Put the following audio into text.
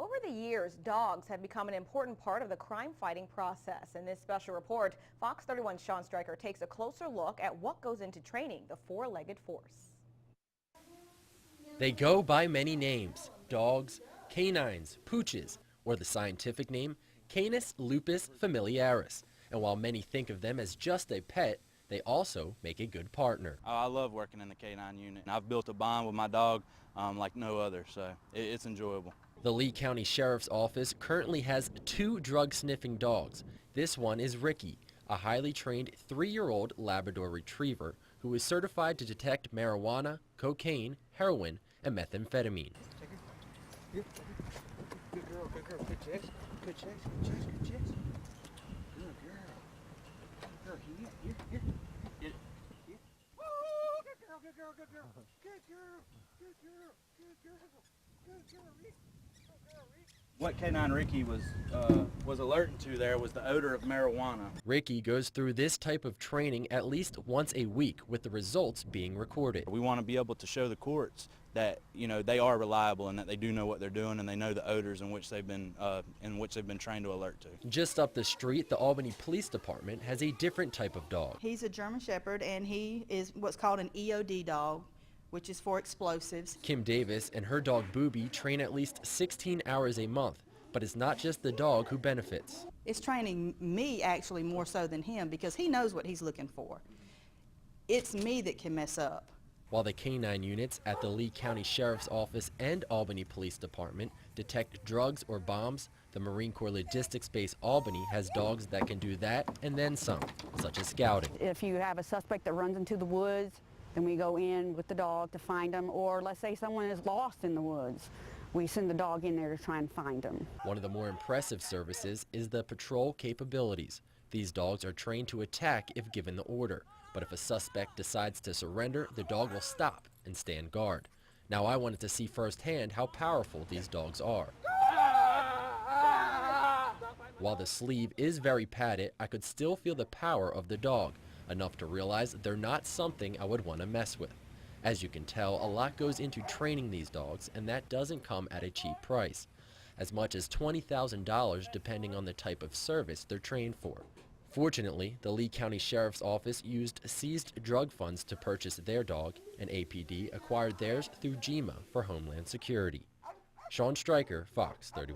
Over the years, dogs have become an important part of the crime-fighting process. In this special report, Fox 31's Sean Stryker takes a closer look at what goes into training the four-legged force. They go by many names: dogs, canines, pooches, or the scientific name, Canis lupus familiaris. And while many think of them as just a pet, they also make a good partner. I love working in the canine unit. I've built a bond with my dog like no other, so it's enjoyable. The Lee County Sheriff's Office currently has 2 drug-sniffing dogs. This one is Ricky, a highly trained 3-year-old Labrador Retriever who is certified to detect marijuana, cocaine, heroin, and methamphetamine. Good girl, good girl, good checks, good checks, good checks, good checks. Good girl. Good girl, here, get it. Woo! Good girl, good girl, good girl. Good girl, good girl, good girl, good girl, Rick. Good girl, Rick. What canine Ricky was alerting to there was the odor of marijuana. Ricky goes through this type of training at least once a week, with the results being recorded. We want to be able to show the courts that, you know, they are reliable and that they do know what they're doing and they know the odors in which they've been trained to alert to. Just up the street, the Albany Police Department has a different type of dog. He's a German Shepherd, and he is what's called an EOD dog, which is for explosives. Kim Davis and her dog Booby train at least 16 hours a month, but it's not just the dog who benefits. It's training me actually more so than him, because he knows what he's looking for. It's me that can mess up. While the canine units at the Lee County Sheriff's Office and Albany Police Department detect drugs or bombs, the Marine Corps Logistics Base Albany has dogs that can do that and then some, such as scouting. If you have a suspect that runs into the woods, then we go in with the dog to find them, or let's say someone is lost in the woods. We send the dog in there to try and find them. One of the more impressive services is the patrol capabilities. These dogs are trained to attack if given the order, but if a suspect decides to surrender, the dog will stop and stand guard. Now I wanted to see firsthand how powerful these dogs are. While the sleeve is very padded, I could still feel the power of the dog, enough to realize they're not something I would want to mess with. As you can tell, a lot goes into training these dogs, and that doesn't come at a cheap price. As much as $20,000 depending on the type of service they're trained for. Fortunately, the Lee County Sheriff's Office used seized drug funds to purchase their dog, and APD acquired theirs through GEMA for Homeland Security. Sean Stryker, Fox 31.